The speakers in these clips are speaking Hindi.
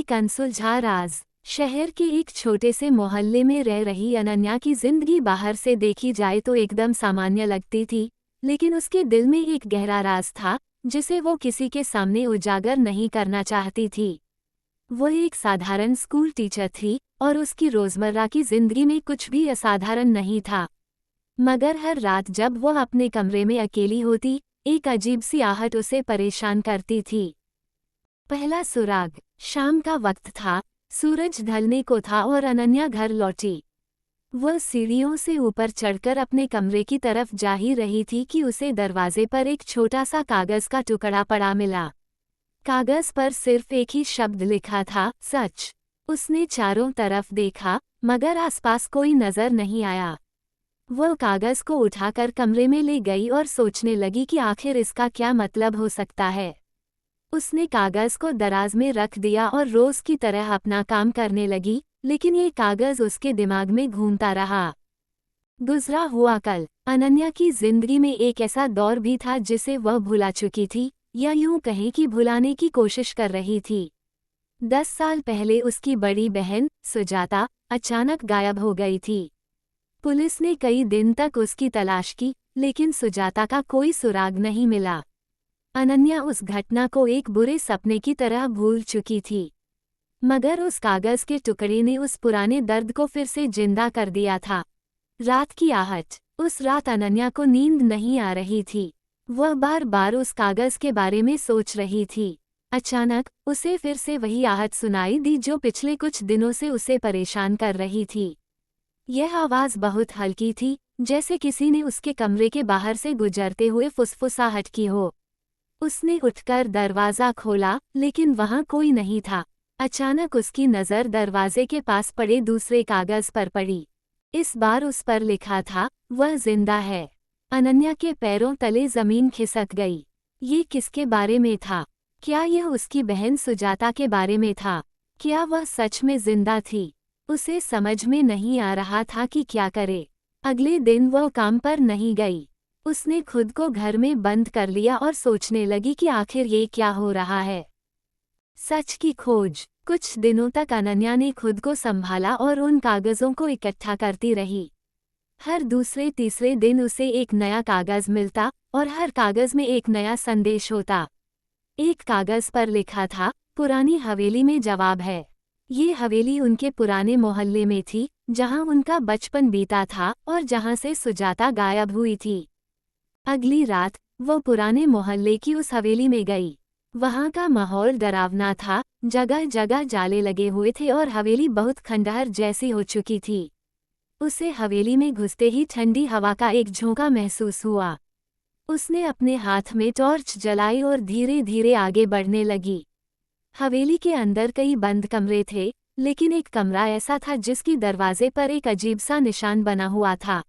एक अनसुलझा राज। शहर के एक छोटे से मोहल्ले में रह रही अनन्या की जिंदगी बाहर से देखी जाए तो एकदम सामान्य लगती थी, लेकिन उसके दिल में एक गहरा राज था जिसे वो किसी के सामने उजागर नहीं करना चाहती थी। वो एक साधारण स्कूल टीचर थी और उसकी रोजमर्रा की जिंदगी में कुछ भी असाधारण नहीं था। मगर हर रात जब वो अपने कमरे में अकेली होती, एक अजीब सी आहट उसे परेशान करती थी। पहला सुराग। शाम का वक्त था, सूरज ढलने को था और अनन्या घर लौटी। वह सीढ़ियों से ऊपर चढ़कर अपने कमरे की तरफ जा ही रही थी कि उसे दरवाजे पर एक छोटा सा कागज का टुकड़ा पड़ा मिला। कागज पर सिर्फ एक ही शब्द लिखा था, सच। उसने चारों तरफ देखा, मगर आसपास कोई नजर नहीं आया। वह कागज को उठाकर कमरे में ले गई और सोचने लगी कि आखिर इसका क्या मतलब हो सकता है। उसने कागज को दराज में रख दिया और रोज की तरह अपना काम करने लगी, लेकिन ये कागज उसके दिमाग में घूमता रहा। गुजरा हुआ कल। अनन्या की जिंदगी में एक ऐसा दौर भी था जिसे वह भुला चुकी थी, या यूं कहें कि भुलाने की कोशिश कर रही थी। 10 साल पहले उसकी बड़ी बहन सुजाता अचानक गायब हो गई थी। पुलिस ने कई दिन तक उसकी तलाश की, लेकिन सुजाता का कोई सुराग नहीं मिला। अनन्या उस घटना को एक बुरे सपने की तरह भूल चुकी थी, मगर उस कागज के टुकड़े ने उस पुराने दर्द को फिर से जिंदा कर दिया था। रात की आहट। उस रात अनन्या को नींद नहीं आ रही थी। वह बार बार उस कागज के बारे में सोच रही थी। अचानक उसे फिर से वही आहट सुनाई दी जो पिछले कुछ दिनों से उसे परेशान कर रही थी। यह आवाज बहुत हल्की थी, जैसे किसी ने उसके कमरे के बाहर से गुजरते हुए फुसफुसाहट की हो। उसने उठकर दरवाज़ा खोला, लेकिन वहां कोई नहीं था। अचानक उसकी नज़र दरवाजे के पास पड़े दूसरे कागज पर पड़ी। इस बार उस पर लिखा था, वह जिंदा है। अनन्या के पैरों तले जमीन खिसक गई। ये किसके बारे में था? क्या यह उसकी बहन सुजाता के बारे में था? क्या वह सच में जिंदा थी? उसे समझ में नहीं आ रहा था कि क्या करे। अगले दिन वह काम पर नहीं गई। उसने खुद को घर में बंद कर लिया और सोचने लगी कि आखिर ये क्या हो रहा है। सच की खोज। कुछ दिनों तक अनन्या ने खुद को संभाला और उन कागजों को इकट्ठा करती रही। हर दूसरे तीसरे दिन उसे एक नया कागज मिलता और हर कागज में एक नया संदेश होता। एक कागज पर लिखा था, पुरानी हवेली में जवाब है। ये हवेली उनके पुराने मोहल्ले में थी, जहां उनका बचपन बीता था और जहां से सुजाता गायब हुई थी। अगली रात वो पुराने मोहल्ले की उस हवेली में गई। वहां का माहौल डरावना था, जगह जगह जाले लगे हुए थे और हवेली बहुत खंडहर जैसी हो चुकी थी। उसे हवेली में घुसते ही ठंडी हवा का एक झोंका महसूस हुआ। उसने अपने हाथ में टॉर्च जलाई और धीरे धीरे आगे बढ़ने लगी। हवेली के अंदर कई बंद कमरे थे, लेकिन एक कमरा ऐसा था जिसकी दरवाजे पर एक अजीब सा निशान बना हुआ था।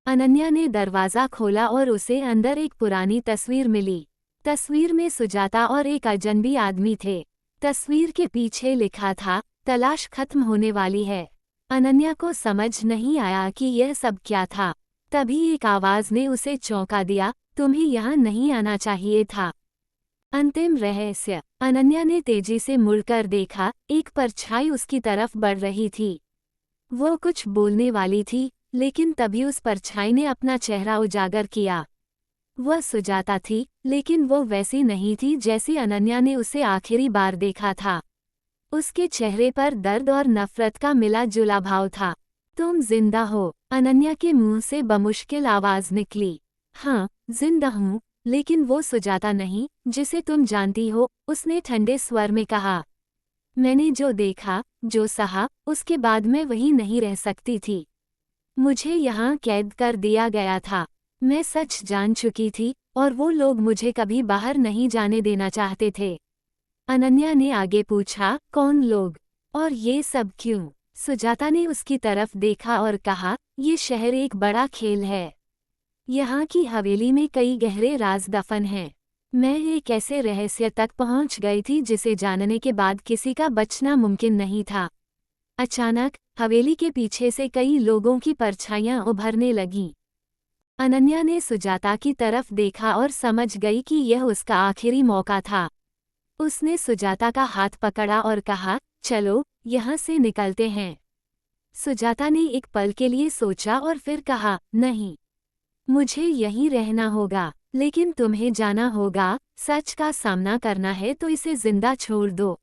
अनन्या ने दरवाज़ा खोला और उसे अंदर एक पुरानी तस्वीर मिली। तस्वीर में सुजाता और एक अजनबी आदमी थे। तस्वीर के पीछे लिखा था, तलाश खत्म होने वाली है। अनन्या को समझ नहीं आया कि यह सब क्या था। तभी एक आवाज़ ने उसे चौंका दिया, तुम्हें यहाँ नहीं आना चाहिए था। अंतिम रहस्य। अनन्या ने तेजी से मुड़कर देखा, एक परछाई उसकी तरफ बढ़ रही थी। वो कुछ बोलने वाली थी, लेकिन तभी उस परछाई ने अपना चेहरा उजागर किया। वह सुजाता थी, लेकिन वो वैसी नहीं थी जैसी अनन्या ने उसे आखिरी बार देखा था। उसके चेहरे पर दर्द और नफरत का मिला जुला भाव था। तुम जिंदा हो? अनन्या के मुंह से बमुश्किल आवाज निकली। हाँ, जिंदा हूँ, लेकिन वो सुजाता नहीं जिसे तुम जानती हो, उसने ठंडे स्वर में कहा। मैंने जो देखा, जो सहा, उसके बाद मैं वहीं नहीं रह सकती थी। मुझे यहाँ कैद कर दिया गया था। मैं सच जान चुकी थी और वो लोग मुझे कभी बाहर नहीं जाने देना चाहते थे। अनन्या ने आगे पूछा, कौन लोग? और ये सब क्यों? सुजाता ने उसकी तरफ देखा और कहा, ये शहर एक बड़ा खेल है। यहाँ की हवेली में कई गहरे राज दफन हैं। मैं एक ऐसे रहस्य तक पहुँच गई थी जिसे जानने के बाद किसी का बचना मुमकिन नहीं था। अचानक हवेली के पीछे से कई लोगों की परछाइयां उभरने लगीं। अनन्या ने सुजाता की तरफ देखा और समझ गई कि यह उसका आखिरी मौका था। उसने सुजाता का हाथ पकड़ा और कहा, चलो यहाँ से निकलते हैं। सुजाता ने एक पल के लिए सोचा और फिर कहा, नहीं, मुझे यहीं रहना होगा, लेकिन तुम्हें जाना होगा, सच का सामना करना है तो इसे जिंदा छोड़ दो।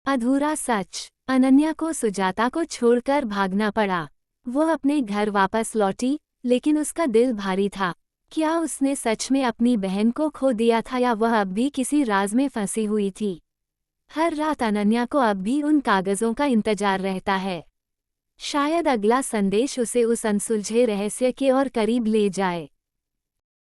अधूरा सच। अनन्या को सुजाता को छोड़कर भागना पड़ा। वो अपने घर वापस लौटी, लेकिन उसका दिल भारी था। क्या उसने सच में अपनी बहन को खो दिया था या वह अब भी किसी राज में फंसी हुई थी? हर रात अनन्या को अब भी उन कागजों का इंतजार रहता है। शायद अगला संदेश उसे उस अनसुलझे रहस्य के और करीब ले जाए।